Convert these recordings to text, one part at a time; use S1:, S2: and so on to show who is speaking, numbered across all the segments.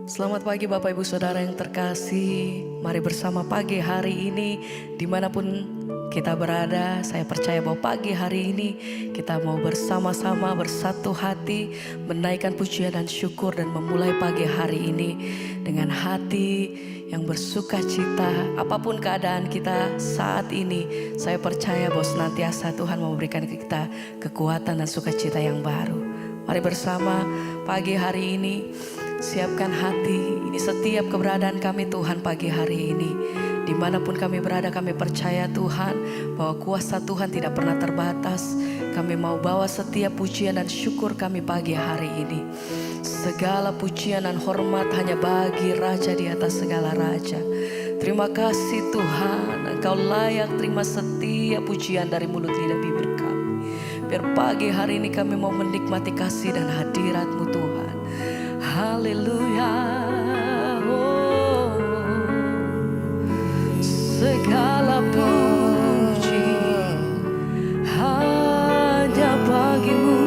S1: Selamat pagi Bapak Ibu Saudara yang terkasih. Mari bersama pagi hari ini dimanapun kita berada. Saya percaya bahwa pagi hari ini kita mau bersama-sama bersatu hati menaikkan pujian dan syukur dan memulai pagi hari ini dengan hati yang bersuka cita. Apapun keadaan kita saat ini, saya percaya bahwa senantiasa Tuhan memberikan kita kekuatan dan sukacita yang baru. Mari bersama pagi hari ini siapkan hati. Ini setiap keberadaan kami Tuhan pagi hari ini. Dimanapun kami berada, kami percaya Tuhan bahwa kuasa Tuhan tidak pernah terbatas. Kami mau bawa setiap pujian dan syukur kami pagi hari ini. Segala pujian dan hormat hanya bagi Raja di atas segala Raja. Terima kasih Tuhan, Engkau layak terima setiap pujian dari mulut lidah bibir kami. Biar pagi hari ini kami mau menikmati kasih dan hadirat-Mu Tuhan. Haleluya, oh, segala puji hanya bagi-Mu.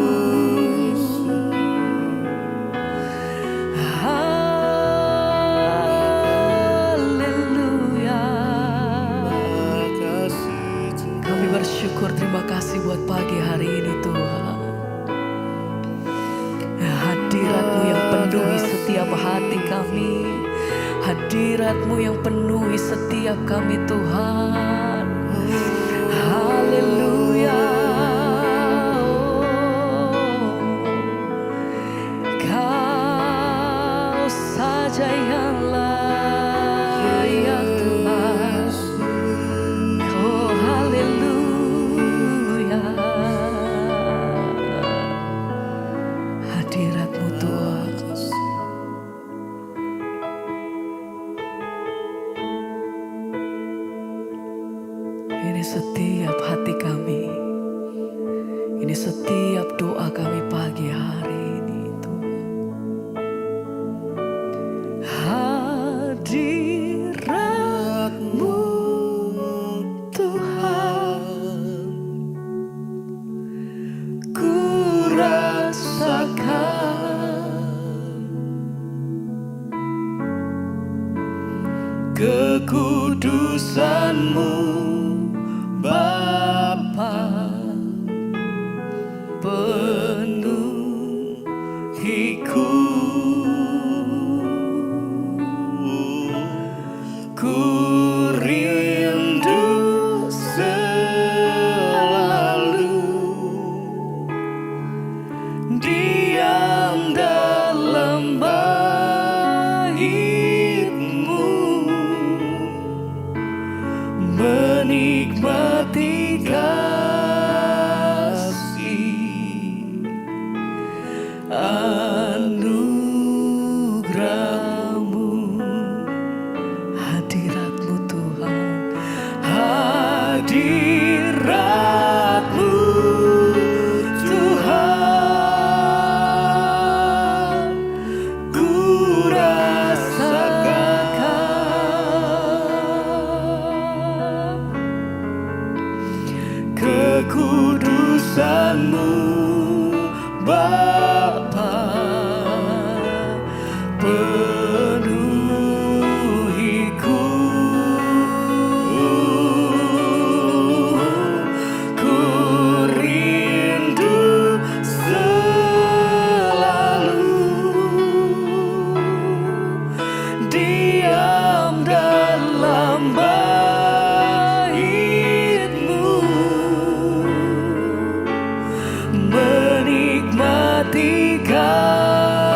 S1: Haleluya, kami bersyukur, terima kasih buat pagi hari ini Tuhan. Hadirat-Mu yang penuhi setiap hati kami. Hadirat-Mu yang penuhi setiap kami Tuhan. Haleluya, Kau saja yang layak Tuhan. Oh haleluya, hadirat-Mu Tuhan. Ini setiap hati kami, ini setiap doa kami pagi hari ini Tuhan. Hadirat-Mu Tuhan, ku rasakan kekudusan-Mu Bapa, penuhiku. Ku rindu selalu diam dalam bait-Mu, menikmati kasih anugerah-Mu. Hadirat-Mu Tuhan, hadirat-Mu Tuhan, ku rasakan kekudusan-Mu Bapa, penuhiku. Ku rindu selalu diam dalam bait-Mu, menikmati kasih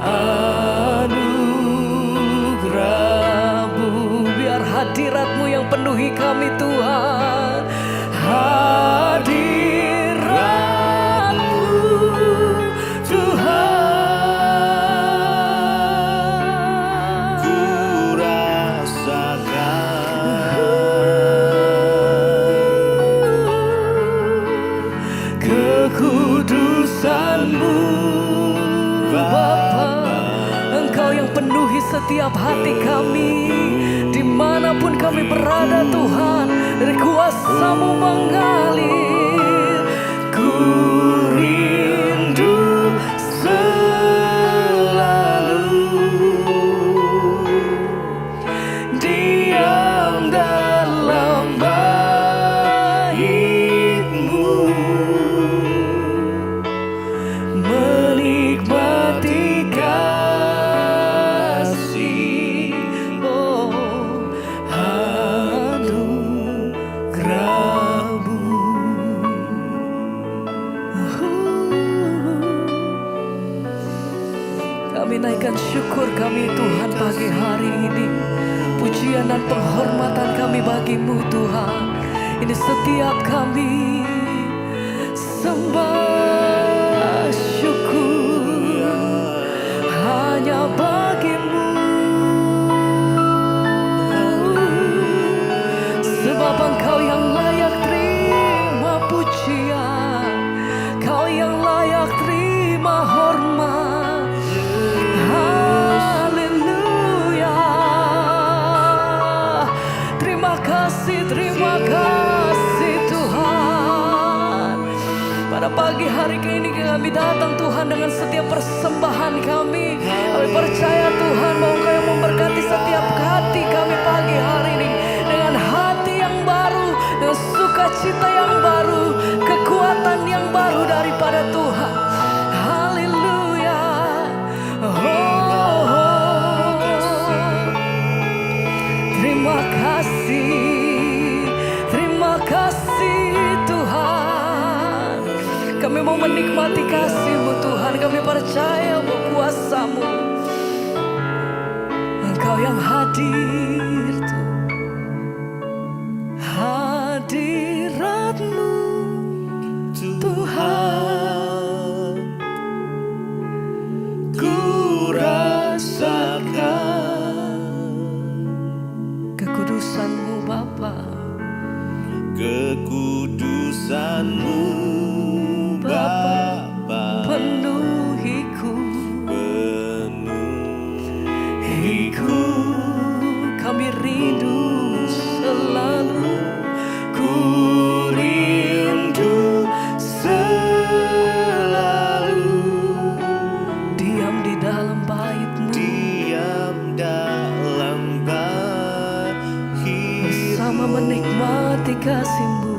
S1: anugerah-Mu. Biar hadirat-Mu yang penuhi kami Tuhan. Hadirat-Mu Tuhan, ku rasakan kekudusan-Mu Bapa. Engkau yang penuhi setiap hati kami. Dimanapun kami berada Tuhan, dari kuasa-Mu mengalir. Ku rindu pagi hari ini. Pujian dan penghormatan kami bagimu Tuhan. Ini setiap kami sembah syukur hanya bagimu. Sebab Engkau yang layak terima pujian, Kau yang layak terima hormat. Haleluya. Terima kasih Tuhan. Pada pagi hari ini kami datang Tuhan dengan setiap persembahan kami. Kami percaya Tuhan bahwa Engkau yang memberkati setiap hati kami pagi hari ini. Dengan hati yang baru, dengan sukacita yang baru, kekuatan yang baru daripada Tuhan. Haleluya. Terima kasih Tuhan. Kami mau menikmati kasih-Mu Tuhan. Kami percaya bahwa kuasa-Mu, Engkau yang hadir hadirat-Mu Tuhan, ku rasakan kekudusan-Mu Bapa,
S2: kekudusan-Mu Bapa,
S1: penuhiku, kami rindu selalu, ku rindu selalu diam di dalam bait-Mu, bersama menikmati kasih-Mu,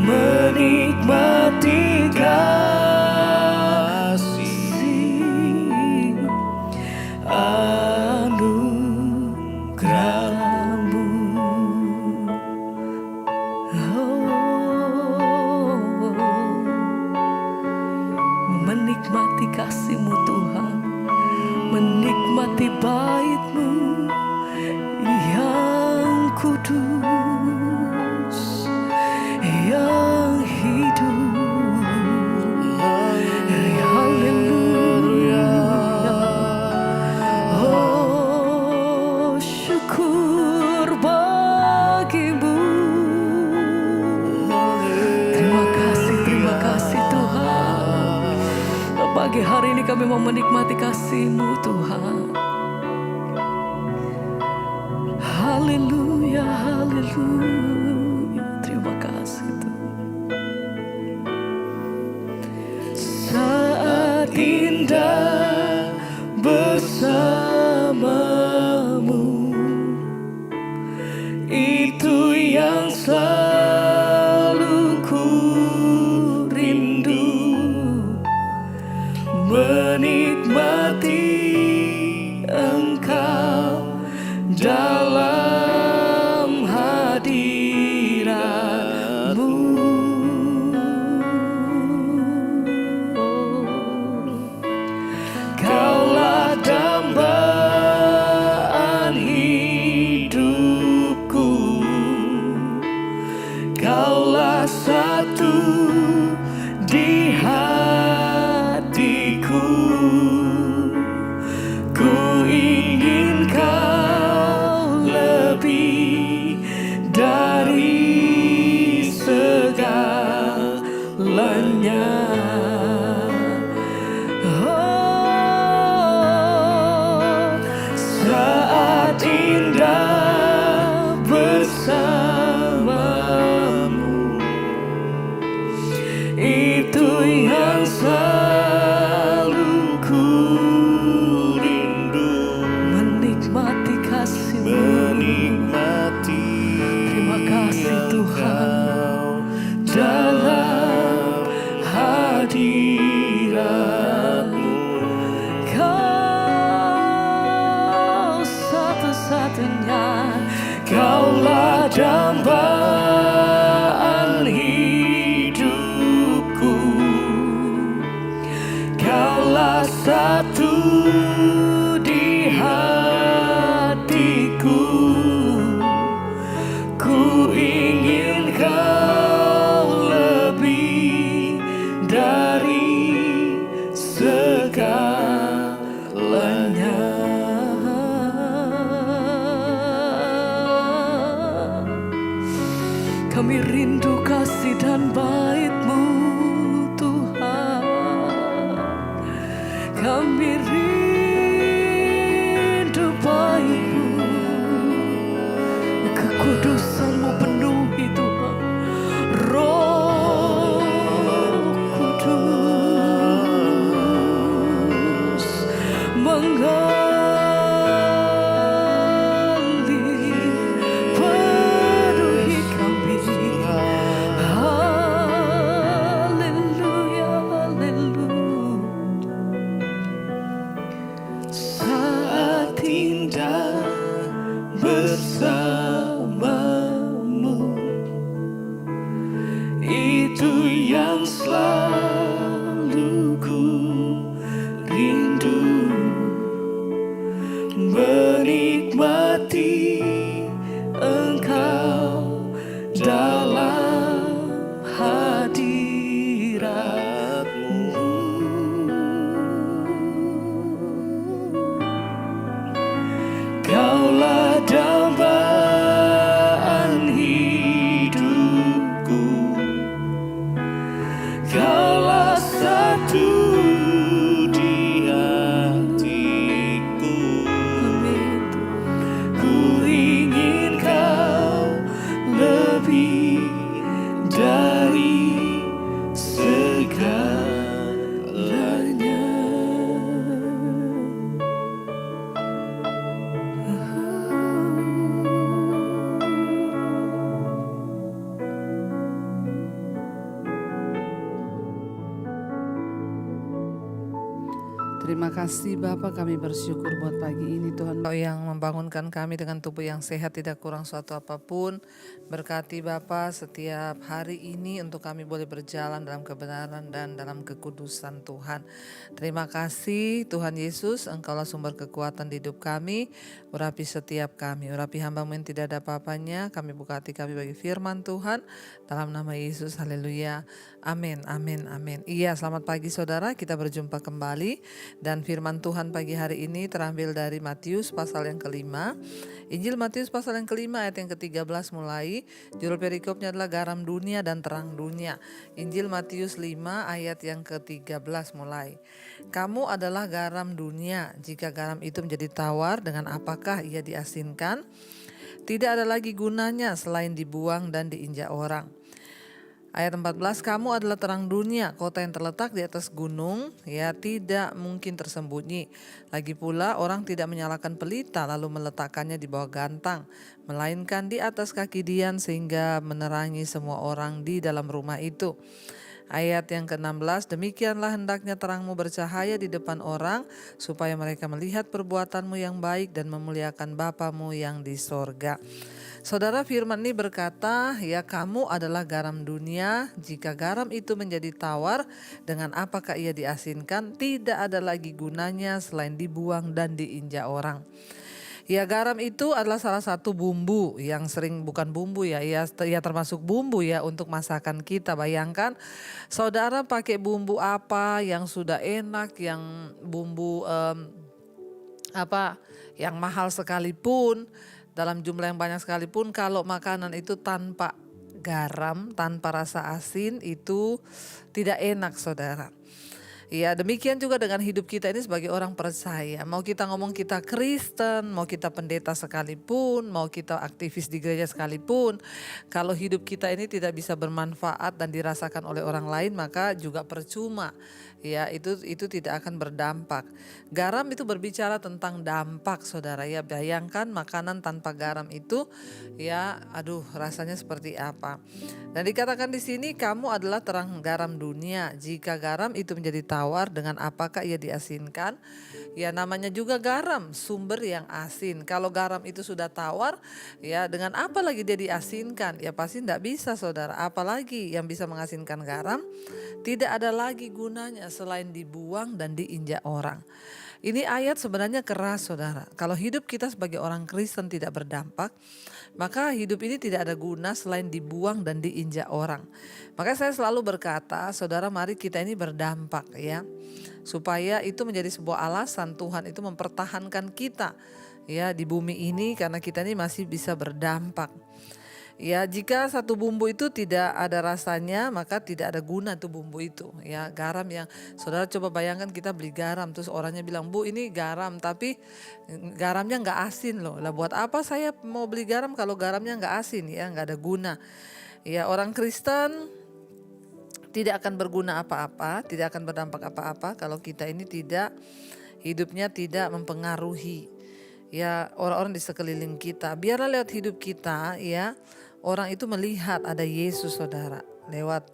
S1: menikmati kasih anugerah-Mu. Menikmati kasih-Mu Tuhan, menikmati bait-Mu yang kudus, yang hidup. Haleluya. Oh, syukur bagimu. Terima kasih Tuhan. Pagi hari ini kami mau menikmati kasih-Mu Tuhan. Haleluya, haleluya. Terima kasih Tuhan. Saat indah bersama-Mu, itu yang selalu ku rindu. Menikmati Engkau dalam hadirat-Mu. Kaulah dambaan hidupku, Kaulah satu di hatiku. Ku ingin Kau lebih dari segalanya. Oh, saat indah bersama-Mu, itu yang selalu ku rindu. Menikmati kasih-Mu, terima kasih Tuhan, dalam hadirat-Mu. Kau satu-satunya, Kaulah dambaan hidupku, Kaulah satu di hati. hatiku, ku ingin kau lebih dari segalanya. Kami rindu kasih dan bait-Mu Tuhan. Kami rindu bait-Mu, kekudusan-Mu penuhi Tuhan. Roh Kudus mengalir penuhi kami. Haleluya, haleluya. Saat indah bersamamu, itu yang selalu ku rindu. Menikmati Engkau dalam hadirat-Mu. Kaulah dambaan hidupku, Kaulah satu di hatiku. Ku ingin Kau lebih dari segalanya.
S3: Terima kasih Bapa, kami bersyukur buat pagi ini Tuhan. Kau yang membangunkan kami dengan tubuh yang sehat, tidak kurang suatu apapun. Berkati Bapa setiap hari ini untuk kami boleh berjalan dalam kebenaran dan dalam kekudusan Tuhan. Terima kasih Tuhan Yesus, Engkaulah sumber kekuatan di hidup kami. Urapi setiap kami, urapi hamba-Mu yang tidak ada apa-apanya. Kami buka hati kami bagi firman Tuhan. Dalam nama Yesus, haleluya. Amin, amin, amin. Iya, selamat pagi saudara, kita berjumpa kembali. Dan firman Tuhan pagi hari ini terambil dari Matius pasal yang kelima. Injil Matius pasal yang kelima ayat yang ke-13 mulai. Judul perikopnya adalah garam dunia dan terang dunia. Injil Matius 5 ayat yang ke-13 mulai. Kamu adalah garam dunia. Jika garam itu menjadi tawar, dengan apakah ia diasinkan? Tidak ada lagi gunanya selain dibuang dan diinjak orang. Ayat 14, kamu adalah terang dunia, kota yang terletak di atas gunung, ya tidak mungkin tersembunyi. Lagi pula orang tidak menyalakan pelita lalu meletakkannya di bawah gantang, melainkan di atas kaki dian sehingga menerangi semua orang di dalam rumah itu. Ayat yang ke-16, demikianlah hendaknya terangmu bercahaya di depan orang, supaya mereka melihat perbuatanmu yang baik dan memuliakan Bapamu yang di sorga. Saudara, firman ini berkata, ya kamu adalah garam dunia. Jika garam itu menjadi tawar, dengan apakah ia diasinkan? Tidak ada lagi gunanya selain dibuang dan diinjak orang. Ya, garam itu adalah salah satu bumbu yang sering, bukan bumbu ya, ya termasuk bumbu ya untuk masakan kita. Bayangkan saudara pakai bumbu apa yang sudah enak, yang bumbu yang mahal sekalipun, dalam jumlah yang banyak sekalipun, kalau makanan itu tanpa garam, tanpa rasa asin, itu tidak enak saudara. Ya, demikian juga dengan hidup kita ini sebagai orang percaya. Mau kita ngomong kita Kristen, mau kita pendeta sekalipun, mau kita aktivis di gereja sekalipun, kalau hidup kita ini tidak bisa bermanfaat dan dirasakan oleh orang lain, maka juga percuma. Ya, itu tidak akan berdampak. Garam itu berbicara tentang dampak, saudara. Ya, bayangkan makanan tanpa garam itu, ya, rasanya seperti apa. Dan dikatakan di sini, kamu adalah terang garam dunia. Jika garam itu menjadi tawar, dengan apakah ia diasinkan? Ya, namanya juga garam, sumber yang asin. Kalau garam itu sudah tawar, ya dengan apa lagi dia diasinkan? Ya pasti tidak bisa, saudara. Apalagi yang bisa mengasinkan garam? Tidak ada lagi gunanya selain dibuang dan diinjak orang. Ini ayat sebenarnya keras saudara. Kalau hidup kita sebagai orang Kristen tidak berdampak, maka hidup ini tidak ada guna selain dibuang dan diinjak orang. Maka saya selalu berkata, saudara mari kita ini berdampak ya. Supaya itu menjadi sebuah alasan Tuhan itu mempertahankan kita ya di bumi ini karena kita ini masih bisa berdampak. Ya, jika satu bumbu itu tidak ada rasanya, maka tidak ada guna tuh bumbu itu. Ya, garam yang saudara coba bayangkan kita beli garam, terus orangnya bilang, "Bu, ini garam, tapi garamnya nggak asin loh." Lah buat apa saya mau beli garam kalau garamnya nggak asin? Ya, nggak ada guna. Ya, orang Kristen tidak akan berguna apa-apa, tidak akan berdampak apa-apa kalau kita ini hidupnya tidak mempengaruhi ya orang-orang di sekeliling kita. Biarlah lewat hidup kita ya orang itu melihat ada Yesus saudara. Lewat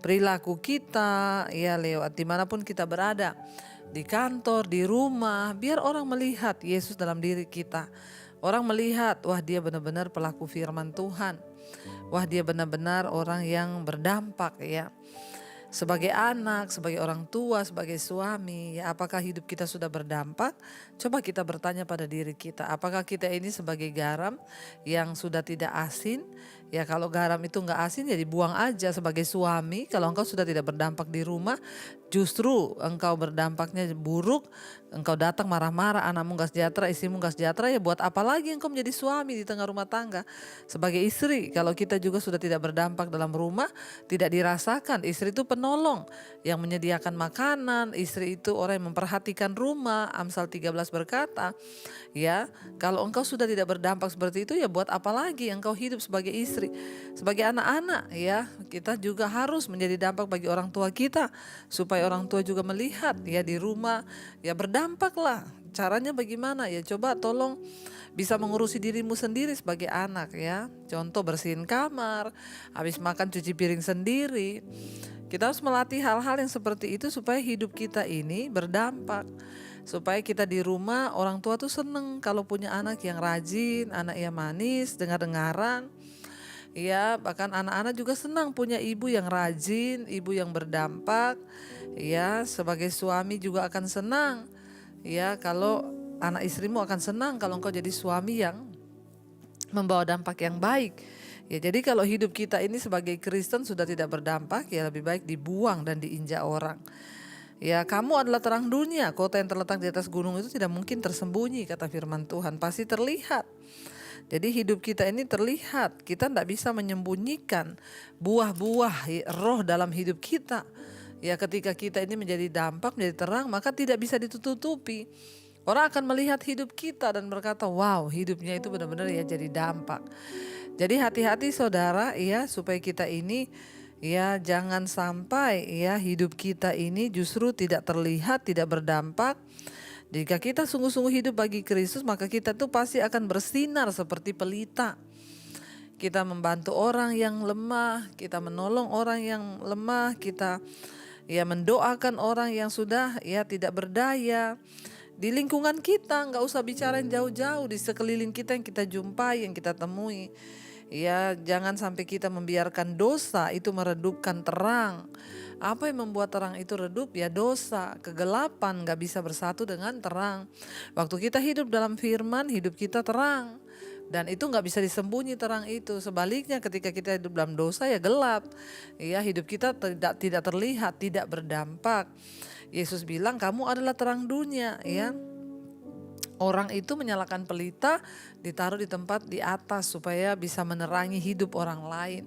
S3: perilaku kita ya, lewat dimanapun kita berada, di kantor, di rumah, biar orang melihat Yesus dalam diri kita. Orang melihat, wah dia benar-benar pelaku firman Tuhan. Wah dia benar-benar orang yang berdampak ya. Sebagai anak, sebagai orang tua, sebagai suami, ya apakah hidup kita sudah berdampak? Coba kita bertanya pada diri kita, apakah kita ini sebagai garam yang sudah tidak asin? Ya kalau garam itu nggak asin ya dibuang aja. Sebagai suami, kalau engkau sudah tidak berdampak di rumah, justru engkau berdampaknya buruk, engkau datang marah-marah, anakmu nggak sejahtera, istrimu nggak sejahtera, ya buat apa lagi engkau menjadi suami di tengah rumah tangga? Sebagai istri, kalau kita juga sudah tidak berdampak dalam rumah, tidak dirasakan, istri itu penolong yang menyediakan makanan, istri itu orang yang memperhatikan rumah. Amsal 13 berkata, ya kalau engkau sudah tidak berdampak seperti itu, ya buat apa lagi engkau hidup sebagai istri? Sebagai anak-anak ya, kita juga harus menjadi dampak bagi orang tua kita, supaya orang tua juga melihat ya di rumah, ya berdampak lah. Caranya bagaimana? Ya coba tolong bisa mengurusi dirimu sendiri sebagai anak ya. Contoh bersihin kamar, habis makan cuci piring sendiri. Kita harus melatih hal-hal yang seperti itu supaya hidup kita ini berdampak. Supaya kita di rumah orang tua tuh seneng kalau punya anak yang rajin, anak yang manis, dengar-dengaran. Ya, bahkan anak-anak juga senang punya ibu yang rajin, ibu yang berdampak. Ya, sebagai suami juga akan senang. Ya, kalau anak istrimu akan senang kalau engkau jadi suami yang membawa dampak yang baik. Ya, jadi kalau hidup kita ini sebagai Kristen sudah tidak berdampak, ya lebih baik dibuang dan diinjak orang. Ya, kamu adalah terang dunia, kota yang terletak di atas gunung itu tidak mungkin tersembunyi, kata firman Tuhan, pasti terlihat. Jadi hidup kita ini terlihat, kita tidak bisa menyembunyikan buah-buah roh dalam hidup kita. Ya ketika kita ini menjadi dampak, menjadi terang, maka tidak bisa ditutupi. Orang akan melihat hidup kita dan berkata, wow hidupnya itu benar-benar ya jadi dampak. Jadi hati-hati saudara ya, supaya kita ini ya jangan sampai ya hidup kita ini justru tidak terlihat, tidak berdampak. Jika kita sungguh-sungguh hidup bagi Kristus, maka kita tuh pasti akan bersinar seperti pelita. Kita membantu orang yang lemah, kita menolong orang yang lemah, kita ya mendoakan orang yang sudah ya tidak berdaya. Di lingkungan kita, nggak usah bicara yang jauh-jauh, di sekeliling kita yang kita jumpai, yang kita temui. Ya jangan sampai kita membiarkan dosa itu meredupkan terang. Apa yang membuat terang itu redup? Ya dosa, kegelapan gak bisa bersatu dengan terang. Waktu kita hidup dalam firman, hidup kita terang. Dan itu gak bisa disembunyi terang itu. Sebaliknya ketika kita hidup dalam dosa ya gelap. Ya hidup kita tidak terlihat, tidak berdampak. Yesus bilang kamu adalah terang dunia ya. Orang itu menyalakan pelita, ditaruh di tempat di atas supaya bisa menerangi hidup orang lain.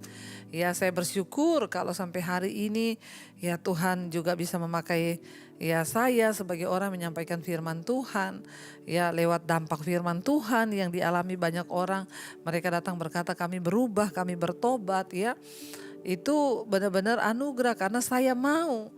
S3: Ya saya bersyukur kalau sampai hari ini ya Tuhan juga bisa memakai ya saya sebagai orang menyampaikan firman Tuhan. Ya lewat dampak firman Tuhan yang dialami banyak orang. Mereka datang berkata kami berubah, kami bertobat ya. Itu benar-benar anugerah karena saya mau.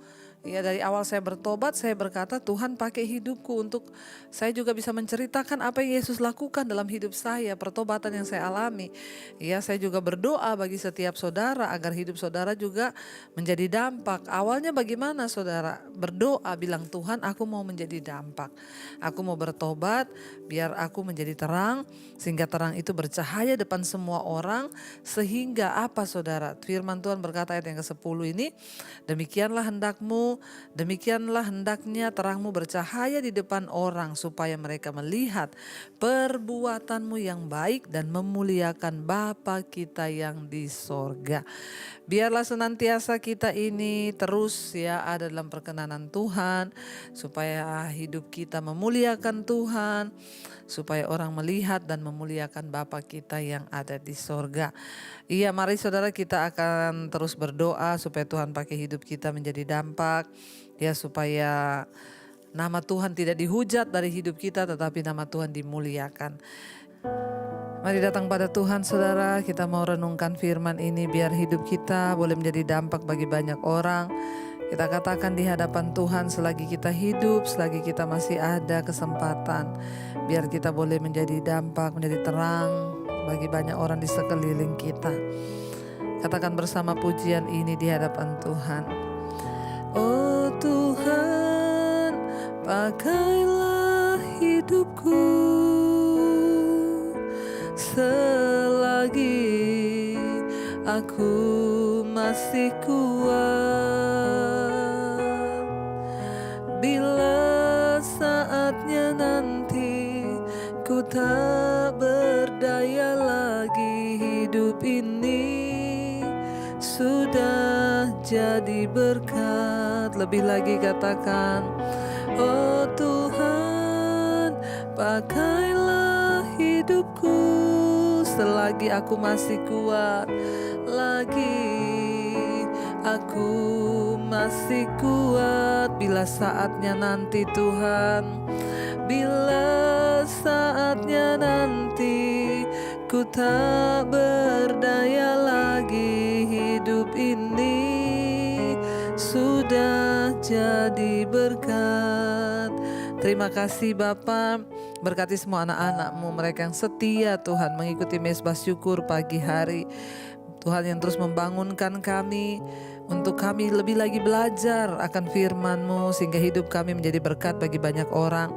S3: Ya dari awal saya bertobat, saya berkata Tuhan pakai hidupku untuk saya juga bisa menceritakan apa yang Yesus lakukan dalam hidup saya, pertobatan yang saya alami. Ya saya juga berdoa bagi setiap saudara agar hidup saudara juga menjadi dampak. Awalnya bagaimana saudara? Berdoa bilang Tuhan aku mau menjadi dampak. Aku mau bertobat biar aku menjadi terang sehingga terang itu bercahaya depan semua orang. Sehingga apa saudara? Firman Tuhan berkata ayat yang ke-10 ini, demikianlah hendakmu terangmu, demikianlah hendaknya terangmu bercahaya di depan orang, supaya mereka melihat perbuatanmu yang baik dan memuliakan Bapa kita yang di sorga. Biarlah senantiasa kita ini terus ya ada dalam perkenanan Tuhan, supaya hidup kita memuliakan Tuhan, supaya orang melihat dan memuliakan Bapa kita yang ada di sorga. Iya, mari saudara, kita akan terus berdoa supaya Tuhan pakai hidup kita menjadi dampak ya, supaya nama Tuhan tidak dihujat dari hidup kita, tetapi nama Tuhan dimuliakan. Mari datang pada Tuhan saudara, kita mau renungkan firman ini biar hidup kita boleh menjadi dampak bagi banyak orang. Kita katakan di hadapan Tuhan, selagi kita hidup, selagi kita masih ada kesempatan, biar kita boleh menjadi dampak, menjadi terang bagi banyak orang di sekeliling kita. Katakan bersama pujian ini di hadapan Tuhan. Oh Tuhan, pakailah hidupku selagi aku masih kuat. Bila saatnya nanti ku tak berdaya lagi, hidup ini sudah jadi berkat. Lebih lagi katakan, oh Tuhan, pakailah hidupku selagi aku masih kuat, lagi aku masih kuat. Bila saatnya nanti Tuhan, bila saatnya nanti ku tak berdaya lagi, hidup ini sudah jadi berkat. Terima kasih Bapa, berkati semua anak-anak-Mu, mereka yang setia Tuhan mengikuti Mesbah Syukur pagi hari. Tuhan yang terus membangunkan kami untuk kami lebih lagi belajar akan firman-Mu, sehingga hidup kami menjadi berkat bagi banyak orang.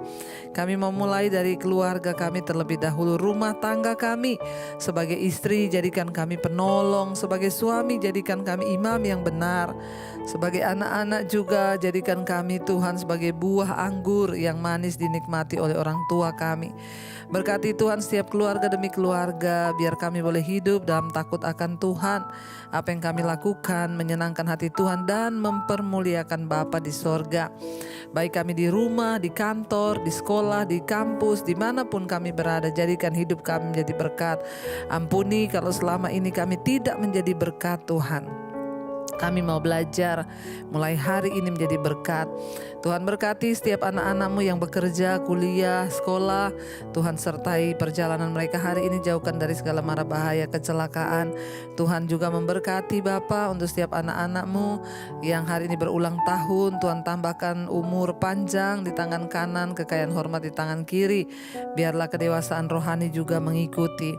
S3: Kami mau mulai dari keluarga kami terlebih dahulu, rumah tangga kami. Sebagai istri, jadikan kami penolong. Sebagai suami, jadikan kami imam yang benar. Sebagai anak-anak juga, jadikan kami Tuhan sebagai buah anggur yang manis dinikmati oleh orang tua kami. Berkati Tuhan setiap keluarga demi keluarga, biar kami boleh hidup dalam takut akan Tuhan. Apa yang kami lakukan menyenangkan hati Tuhan dan mempermuliakan Bapa di sorga. Baik kami di rumah, di kantor, di sekolah, di kampus, dimanapun kami berada, jadikan hidup kami menjadi berkat. Ampuni kalau selama ini kami tidak menjadi berkat Tuhan. Kami mau belajar mulai hari ini menjadi berkat. Tuhan berkati setiap anak-anak-Mu yang bekerja, kuliah, sekolah. Tuhan sertai perjalanan mereka hari ini, jauhkan dari segala mara bahaya, kecelakaan. Tuhan juga memberkati Bapa untuk setiap anak-anak-Mu yang hari ini berulang tahun. Tuhan tambahkan umur panjang di tangan kanan, kekayaan hormat di tangan kiri. Biarlah kedewasaan rohani juga mengikuti.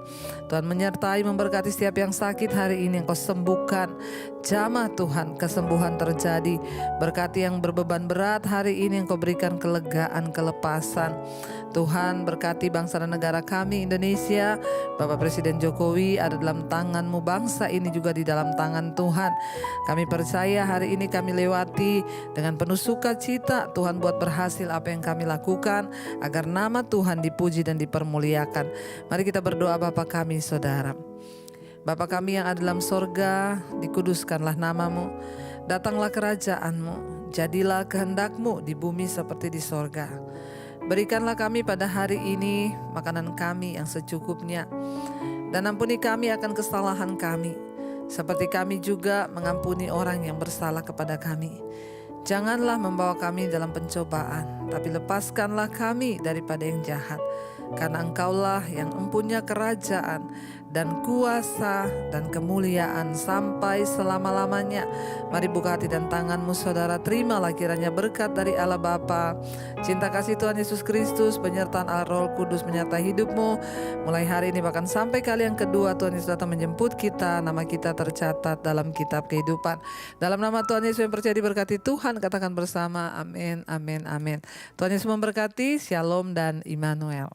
S3: Tuhan menyertai, memberkati setiap yang sakit hari ini, Engkau sembuhkan. Jamah Tuhan, kesembuhan terjadi. Berkati yang berbeban berat hari ini, Engkau berikan kelegaan, kelepasan. Tuhan berkati bangsa dan negara kami Indonesia. Bapak Presiden Jokowi ada dalam tangan-Mu, bangsa ini juga di dalam tangan Tuhan. Kami percaya hari ini kami lewati dengan penuh sukacita. Tuhan buat berhasil apa yang kami lakukan, agar nama Tuhan dipuji dan dipermuliakan. Mari kita berdoa. Bapa kami saudara, Bapa kami yang ada dalam sorga, dikuduskanlah nama-Mu. Datanglah kerajaan-Mu, jadilah kehendak-Mu di bumi seperti di sorga. Berikanlah kami pada hari ini makanan kami yang secukupnya. Dan ampuni kami akan kesalahan kami, seperti kami juga mengampuni orang yang bersalah kepada kami. Janganlah membawa kami dalam pencobaan, tapi lepaskanlah kami daripada yang jahat. Karena Engkaulah yang mempunyai kerajaan dan kuasa dan kemuliaan sampai selama-lamanya. Mari buka hati dan tangan-Mu saudara, terimalah kiranya berkat dari Allah Bapa, cinta kasih Tuhan Yesus Kristus, penyertaan Allah Roh Kudus menyertai hidup-Mu mulai hari ini bahkan sampai kali yang kedua Tuhan Yesus datang menjemput kita. Nama kita tercatat dalam kitab kehidupan. Dalam nama Tuhan Yesus yang percaya diberkati Tuhan, katakan bersama amin, amin, amin. Tuhan Yesus memberkati. Shalom dan Immanuel.